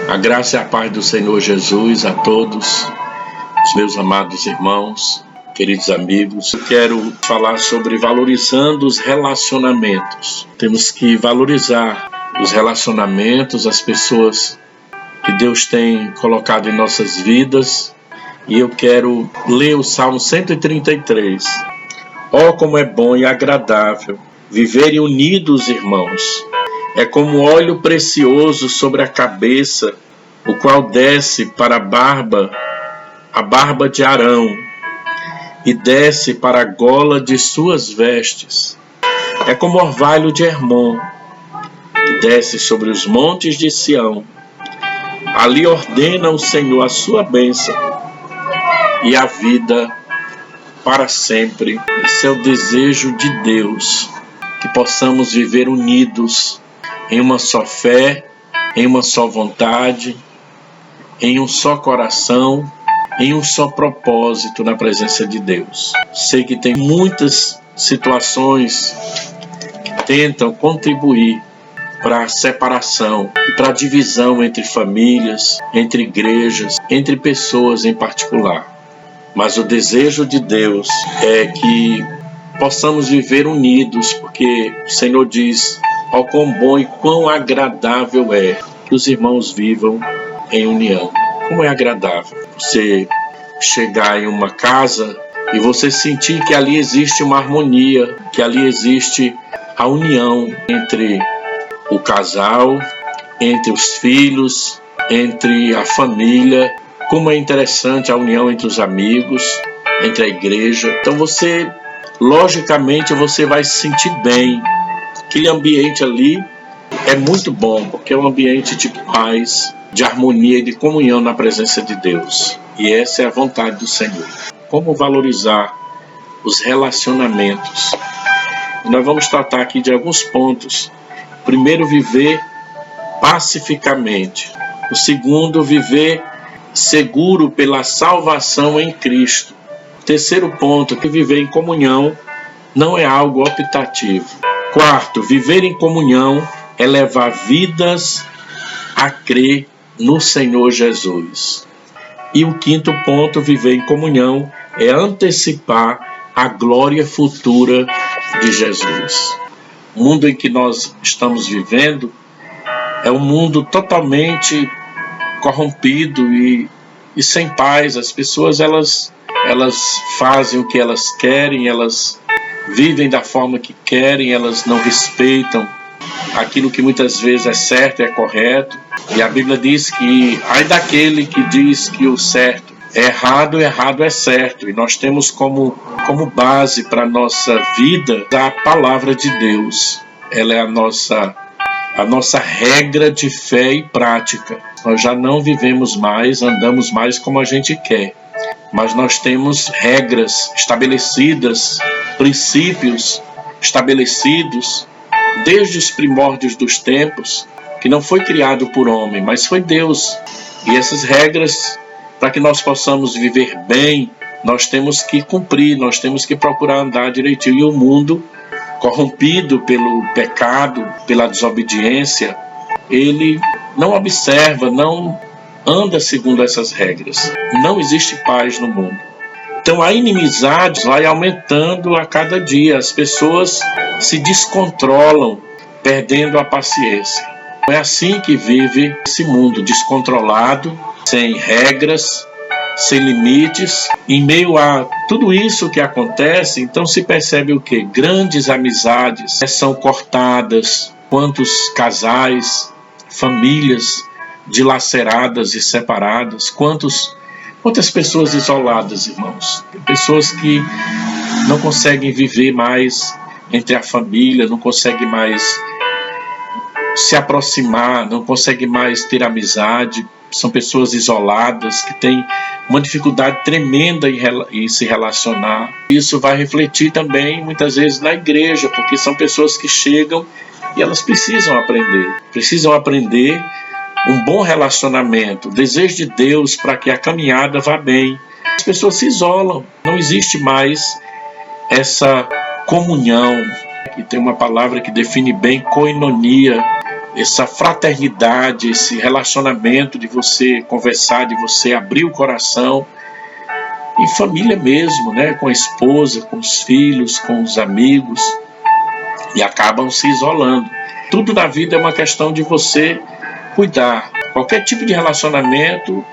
A graça e a paz do Senhor Jesus a todos, os meus amados irmãos, queridos amigos. Eu quero falar sobre valorizando os relacionamentos. Temos que valorizar os relacionamentos, as pessoas que Deus tem colocado em nossas vidas. E eu quero ler o Salmo 133. Ó, como é bom e agradável viverem unidos, irmãos. É como óleo precioso sobre a cabeça, o qual desce para a barba de Arão, e desce para a gola de suas vestes. É como orvalho de Hermon, que desce sobre os montes de Sião. Ali ordena o Senhor a sua bênção e a vida para sempre. Esse é o desejo de Deus, que possamos viver unidos em uma só fé, em uma só vontade, em um só coração, em um só propósito na presença de Deus. Sei que tem muitas situações que tentam contribuir para a separação e para a divisão entre famílias, entre igrejas, entre pessoas em particular. Mas o desejo de Deus é que possamos viver unidos, porque o Senhor diz: ó, quão bom e quão agradável é que os irmãos vivam em união. Como é agradável você chegar em uma casa e você sentir que ali existe uma harmonia, que ali existe a união entre o casal, entre os filhos, entre a família. Como é interessante a união entre os amigos, entre a igreja. Então logicamente você vai se sentir bem. Aquele ambiente ali é muito bom, porque é um ambiente de paz, de harmonia e de comunhão na presença de Deus. E essa é a vontade do Senhor. Como valorizar os relacionamentos? E nós vamos tratar aqui de alguns pontos. Primeiro, viver pacificamente. O segundo, viver seguro pela salvação em Cristo. Terceiro ponto, que viver em comunhão não é algo optativo. Quarto, viver em comunhão é levar vidas a crer no Senhor Jesus. E o quinto ponto, viver em comunhão, é antecipar a glória futura de Jesus. O mundo em que nós estamos vivendo é um mundo totalmente corrompido e sem paz. As pessoas elas fazem o que elas querem, elas vivem da forma que querem, elas não respeitam aquilo que muitas vezes é certo e é correto. E a Bíblia diz que ai daquele que diz que o certo é errado, o errado é certo. E nós temos como base para a nossa vida a palavra de Deus. Ela é a nossa regra de fé e prática. Nós já não vivemos mais, andamos mais como a gente quer. Mas nós temos regras estabelecidas, princípios estabelecidos desde os primórdios dos tempos, que não foi criado por homem, mas foi Deus. E essas regras, para que nós possamos viver bem, nós temos que cumprir, nós temos que procurar andar direitinho. E o mundo, corrompido pelo pecado, pela desobediência, ele não observa, não anda segundo essas regras. Não existe paz no mundo. Então a inimizade vai aumentando a cada dia. As pessoas se descontrolam, perdendo a paciência. É assim que vive esse mundo descontrolado, sem regras, sem limites. Em meio a tudo isso que acontece, então se percebe o quê? Grandes amizades são cortadas. Quantos casais, famílias dilaceradas e separadas. Quantas pessoas isoladas, irmãos. Tem pessoas que não conseguem viver mais entre a família, não conseguem mais se aproximar, não conseguem mais ter amizade. São pessoas isoladas que têm uma dificuldade tremenda em se relacionar. Isso vai refletir também muitas vezes na igreja, porque são pessoas que chegam e elas precisam aprender um bom relacionamento, o desejo de Deus para que a caminhada vá bem. As pessoas se isolam, não existe mais essa comunhão. Aqui tem uma palavra que define bem: koinonia. essa fraternidade, esse relacionamento de você conversar, de você abrir o coração, em família mesmo, né? Com a esposa, com os filhos, com os amigos, e acabam se isolando. Tudo na vida é uma questão de você cuidar. Qualquer tipo de relacionamento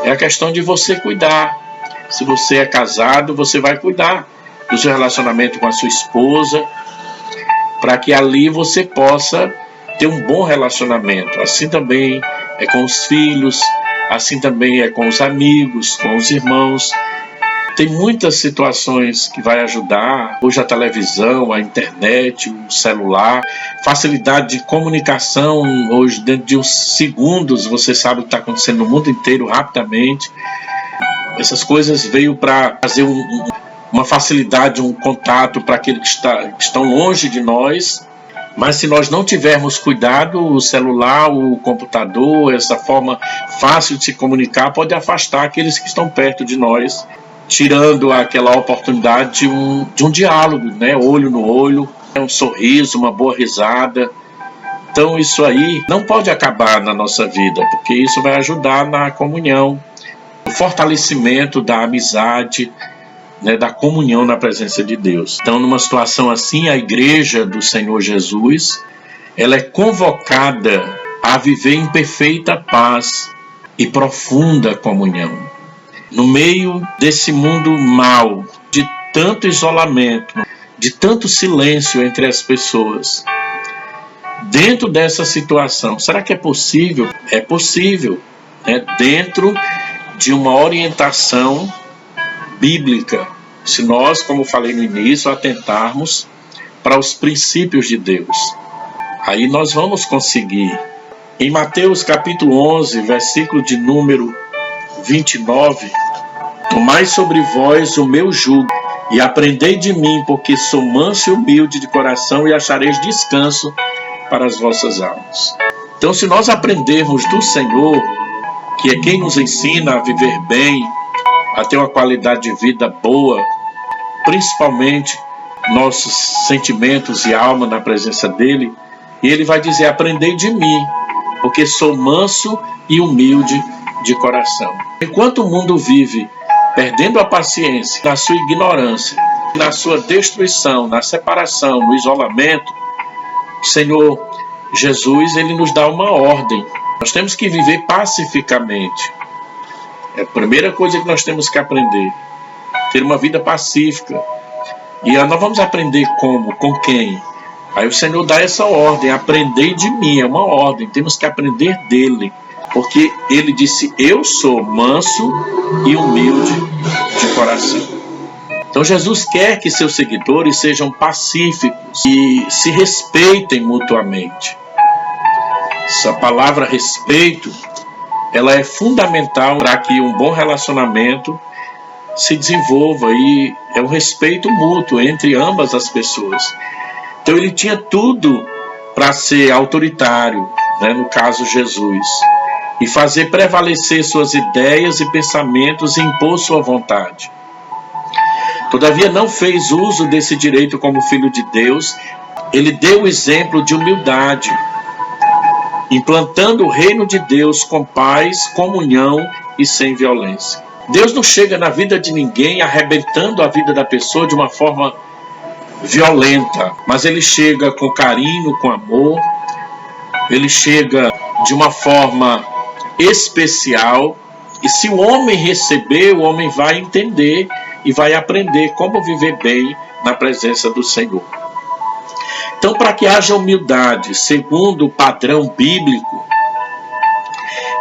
é a questão de você cuidar. Se você é casado, você vai cuidar do seu relacionamento com a sua esposa, para que ali você possa ter um bom relacionamento. Assim também é com os filhos, assim também é com os amigos, com os irmãos. Tem muitas situações que vai ajudar. Hoje a televisão, a internet, o celular, facilidade de comunicação. Hoje, dentro de uns segundos, você sabe o que está acontecendo no mundo inteiro rapidamente. Essas coisas veio para fazer uma facilidade, um contato para aqueles que estão longe de nós. Mas se nós não tivermos cuidado, o celular, o computador, essa forma fácil de se comunicar, pode afastar aqueles que estão perto de nós, tirando aquela oportunidade de um diálogo, né? Olho no olho, um sorriso, uma boa risada. Então isso aí não pode acabar na nossa vida, porque isso vai ajudar na comunhão, no fortalecimento da amizade, né, da comunhão na presença de Deus. Então, numa situação assim, a igreja do Senhor Jesus, ela é convocada a viver em perfeita paz e profunda comunhão. No meio desse mundo mau, de tanto isolamento, de tanto silêncio entre as pessoas, dentro dessa situação, será que é possível? É possível, né, dentro de uma orientação bíblica, se nós, como falei no início, atentarmos para os princípios de Deus. Aí nós vamos conseguir. Em Mateus capítulo 11, versículo de número 29, tomai sobre vós o meu jugo e aprendei de mim, porque sou manso e humilde de coração, e achareis descanso para as vossas almas. Então, se nós aprendermos do Senhor, que é quem nos ensina a viver bem, a ter uma qualidade de vida boa, principalmente nossos sentimentos e alma na presença dele, e ele vai dizer: aprendei de mim, porque sou manso e humilde de coração. Enquanto o mundo vive perdendo a paciência, na sua ignorância, na sua destruição, na separação, no isolamento, o Senhor Jesus, ele nos dá uma ordem. Nós temos que viver pacificamente. É a primeira coisa que nós temos que aprender. Ter uma vida pacífica. E nós vamos aprender como? Com quem? Aí o Senhor dá essa ordem: aprendei de mim. É uma ordem, temos que aprender dele. Porque ele disse: eu sou manso e humilde de coração. Então Jesus quer que seus seguidores sejam pacíficos e se respeitem mutuamente. Essa palavra respeito, ela é fundamental para que um bom relacionamento se desenvolva, e é um respeito mútuo entre ambas as pessoas. Então ele tinha tudo para ser autoritário, né, no caso Jesus, e fazer prevalecer suas ideias e pensamentos e impor sua vontade. Todavia não fez uso desse direito como filho de Deus. Ele deu o exemplo de humildade, implantando o reino de Deus com paz, comunhão e sem violência. Deus não chega na vida de ninguém arrebentando a vida da pessoa de uma forma violenta, mas ele chega com carinho, com amor, ele chega de uma forma especial, e se o homem receber, o homem vai entender e vai aprender como viver bem na presença do Senhor. Então, para que haja humildade, segundo o padrão bíblico,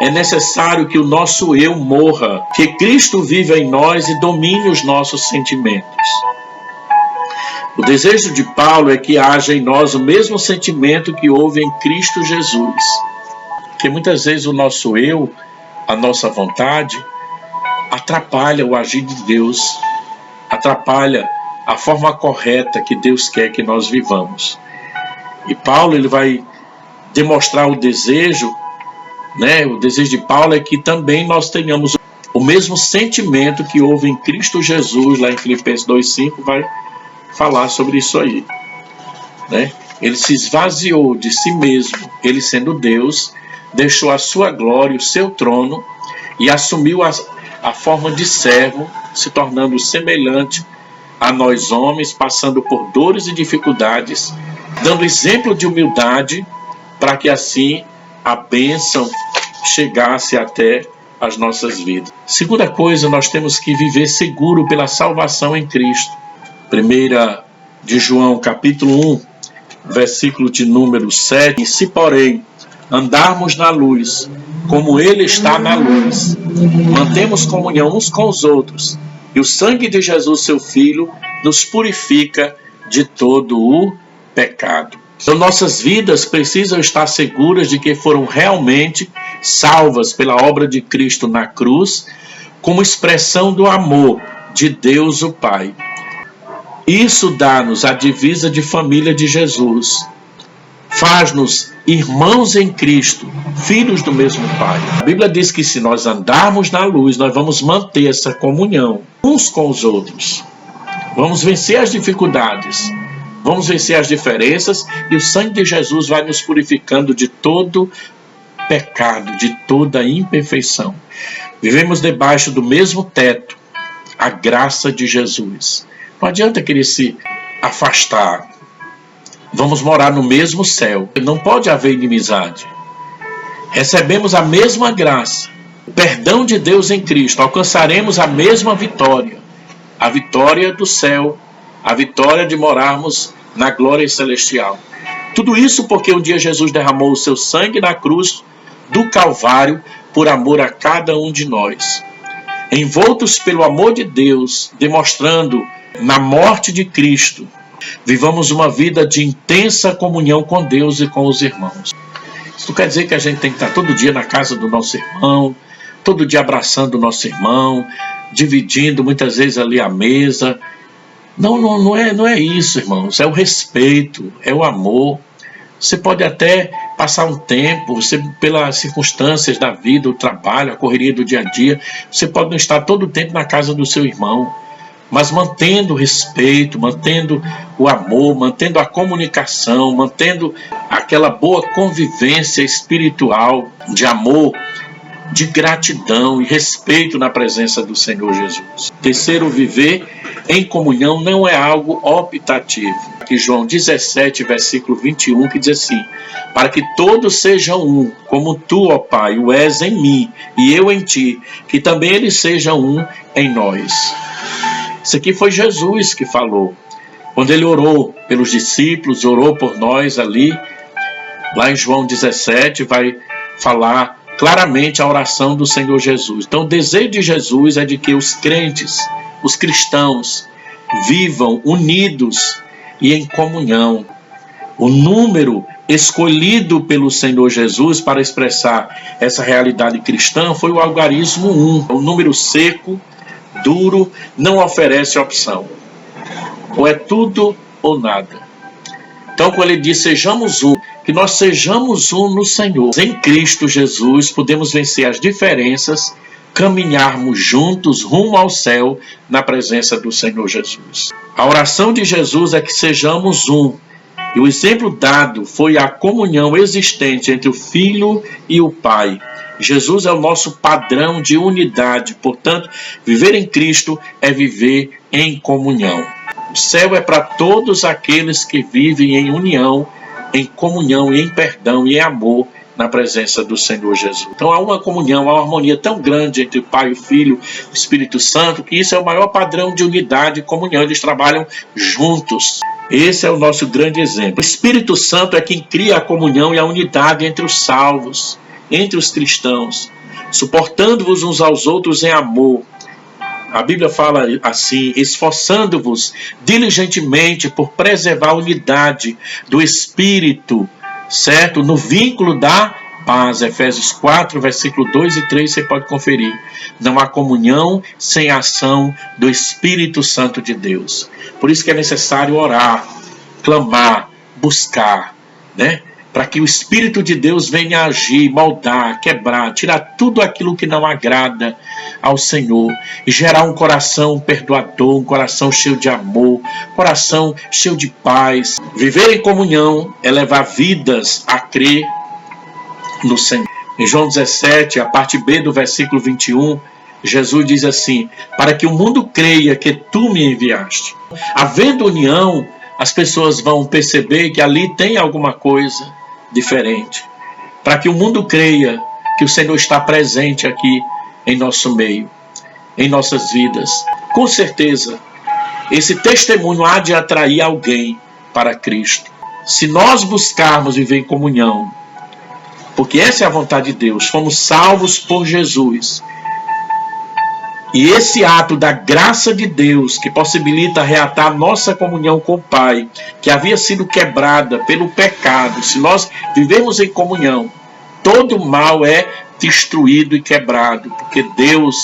é necessário que o nosso eu morra, que Cristo viva em nós e domine os nossos sentimentos. O desejo de Paulo é que haja em nós o mesmo sentimento que houve em Cristo Jesus. Porque muitas vezes o nosso eu, a nossa vontade, atrapalha o agir de Deus, atrapalha a forma correta que Deus quer que nós vivamos. E Paulo, ele vai demonstrar o desejo, né? O desejo de Paulo é que também nós tenhamos o mesmo sentimento que houve em Cristo Jesus. Lá em Filipenses 2,5 vai falar sobre isso aí, né? Ele se esvaziou de si mesmo, ele sendo Deus, deixou a sua glória, o seu trono, e assumiu a forma de servo, se tornando semelhante a nós homens, passando por dores e dificuldades, dando exemplo de humildade, para que assim a bênção chegasse até as nossas vidas. Segunda coisa, nós temos que viver seguro pela salvação em Cristo. 1 de João, capítulo 1, versículo de número 7. Se, porém, andarmos na luz, como Ele está na luz, mantemos comunhão uns com os outros, e o sangue de Jesus, seu Filho, nos purifica de todo o pecado. Então, nossas vidas precisam estar seguras de que foram realmente salvas pela obra de Cristo na cruz, como expressão do amor de Deus o Pai. Isso dá-nos a divisa de família de Jesus. Faz-nos irmãos em Cristo, filhos do mesmo Pai. A Bíblia diz que se nós andarmos na luz, nós vamos manter essa comunhão uns com os outros. Vamos vencer as dificuldades, vamos vencer as diferenças, e o sangue de Jesus vai nos purificando de todo pecado, de toda imperfeição. Vivemos debaixo do mesmo teto, a graça de Jesus. Não adianta querer se afastar. Vamos morar no mesmo céu. Não pode haver inimizade. Recebemos a mesma graça, o perdão de Deus em Cristo. Alcançaremos a mesma vitória. A vitória do céu, a vitória de morarmos na glória celestial. Tudo isso porque um dia Jesus derramou o seu sangue na cruz do Calvário por amor a cada um de nós. Envoltos pelo amor de Deus, demonstrando na morte de Cristo, vivamos uma vida de intensa comunhão com Deus e com os irmãos. Isso quer dizer que a gente tem que estar todo dia na casa do nosso irmão, todo dia abraçando o nosso irmão, dividindo muitas vezes ali a mesa. Não é isso, irmãos. É o respeito, é o amor. Você pode até passar um tempo, você, pelas circunstâncias da vida, o trabalho, a correria do dia a dia, você pode não estar todo o tempo na casa do seu irmão, mas mantendo o respeito, mantendo o amor, mantendo a comunicação, mantendo aquela boa convivência espiritual de amor, de gratidão e respeito na presença do Senhor Jesus. Terceiro, viver em comunhão não é algo optativo. Aqui João 17, versículo 21, que diz assim: para que todos sejam um, como tu, ó Pai, o és em mim e eu em ti, que também eles sejam um em nós. Isso aqui foi Jesus que falou. Quando ele orou pelos discípulos, orou por nós ali, lá em João 17, vai falar claramente a oração do Senhor Jesus. Então, o desejo de Jesus é de que os crentes, os cristãos, vivam unidos e em comunhão. O número escolhido pelo Senhor Jesus para expressar essa realidade cristã foi o algarismo 1. O número seco, duro, não oferece opção. Ou é tudo ou nada. Então, quando ele diz sejamos um, que nós sejamos um no Senhor. Em Cristo Jesus podemos vencer as diferenças, caminharmos juntos rumo ao céu na presença do Senhor Jesus. A oração de Jesus é que sejamos um. E o exemplo dado foi a comunhão existente entre o Filho e o Pai. Jesus é o nosso padrão de unidade. Portanto, viver em Cristo é viver em comunhão. O céu é para todos aqueles que vivem em união, em comunhão e em perdão e em amor na presença do Senhor Jesus. Então há uma comunhão, há uma harmonia tão grande entre o Pai, o Filho e o Espírito Santo, que isso é o maior padrão de unidade e comunhão. Eles trabalham juntos. Esse é o nosso grande exemplo. O Espírito Santo é quem cria a comunhão e a unidade entre os salvos, entre os cristãos, suportando-vos uns aos outros em amor. A Bíblia fala assim: esforçando-vos diligentemente por preservar a unidade do Espírito, certo? No vínculo da paz. Efésios 4, versículo 2 e 3, você pode conferir. Não há comunhão sem a ação do Espírito Santo de Deus. Por isso que é necessário orar, clamar, buscar, né? para que o Espírito de Deus venha agir, moldar, quebrar, tirar tudo aquilo que não agrada ao Senhor e gerar um coração perdoador, um coração cheio de amor, coração cheio de paz. Viver em comunhão é levar vidas a crer no Senhor. Em João 17, a parte B do versículo 21, Jesus diz assim: para que o mundo creia que tu me enviaste. Havendo união, as pessoas vão perceber que ali tem alguma coisa diferente. Para que o mundo creia que o Senhor está presente aqui em nosso meio, em nossas vidas. Com certeza, esse testemunho há de atrair alguém para Cristo. Se nós buscarmos viver em comunhão, porque essa é a vontade de Deus, fomos salvos por Jesus. E esse ato da graça de Deus, que possibilita reatar nossa comunhão com o Pai, que havia sido quebrada pelo pecado, se nós vivemos em comunhão, todo mal é destruído e quebrado, porque Deus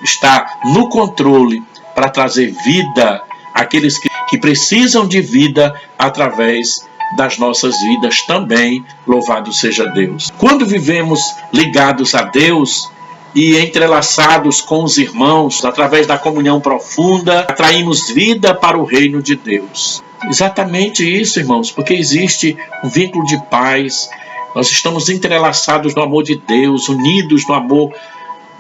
está no controle para trazer vida àqueles que precisam de vida através das nossas vidas também. Louvado seja Deus. Quando vivemos ligados a Deus e entrelaçados com os irmãos, através da comunhão profunda, atraímos vida para o reino de Deus. Exatamente isso, irmãos, porque existe um vínculo de paz. Nós estamos entrelaçados no amor de Deus, unidos no amor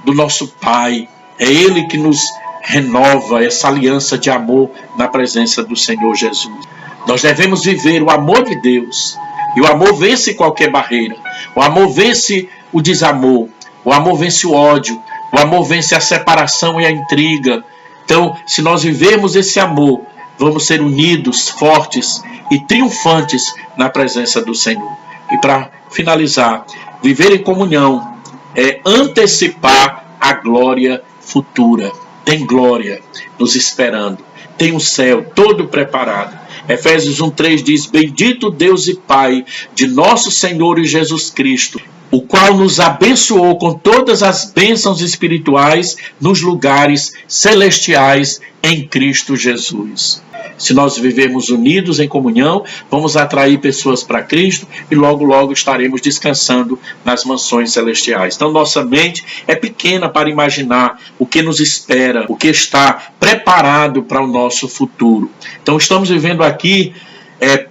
do nosso Pai. É Ele que nos renova essa aliança de amor na presença do Senhor Jesus. Nós devemos viver o amor de Deus. E o amor vence qualquer barreira. O amor vence o desamor. O amor vence o ódio. O amor vence a separação e a intriga. Então, se nós vivermos esse amor, vamos ser unidos, fortes e triunfantes na presença do Senhor. E para finalizar, viver em comunhão é antecipar a glória futura. Tem glória nos esperando. Tem um céu todo preparado. Efésios 1:3 diz: bendito Deus e Pai de nosso Senhor Jesus Cristo, o qual nos abençoou com todas as bênçãos espirituais nos lugares celestiais em Cristo Jesus. Se nós vivermos unidos em comunhão, vamos atrair pessoas para Cristo e logo, logo estaremos descansando nas mansões celestiais. Então, nossa mente é pequena para imaginar o que nos espera, o que está preparado para o nosso futuro. Então, estamos vivendo aqui,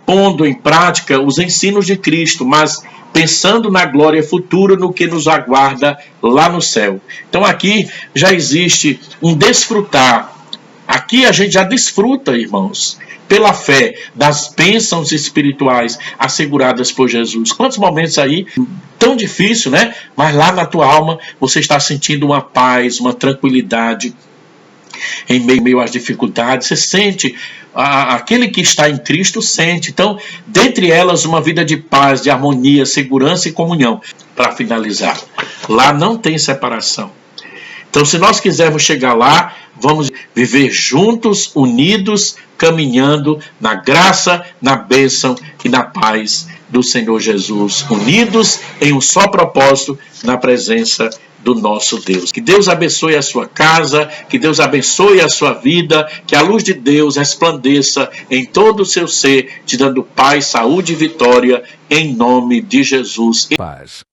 pondo em prática os ensinos de Cristo, mas pensando na glória futura, no que nos aguarda lá no céu. Então, aqui já existe um desfrutar. Aqui a gente já desfruta, irmãos, pela fé, das bênçãos espirituais asseguradas por Jesus. Quantos momentos aí, tão difícil, né? Mas lá na tua alma você está sentindo uma paz, uma tranquilidade em meio às dificuldades. Você sente, aquele que está em Cristo sente. Então, dentre elas, uma vida de paz, de harmonia, segurança e comunhão. Para finalizar, lá não tem separação. Então, se nós quisermos chegar lá, vamos viver juntos, unidos, caminhando na graça, na bênção e na paz do Senhor Jesus, unidos em um só propósito, na presença do nosso Deus. Que Deus abençoe a sua casa, que Deus abençoe a sua vida, que a luz de Deus resplandeça em todo o seu ser, te dando paz, saúde e vitória, em nome de Jesus. Paz.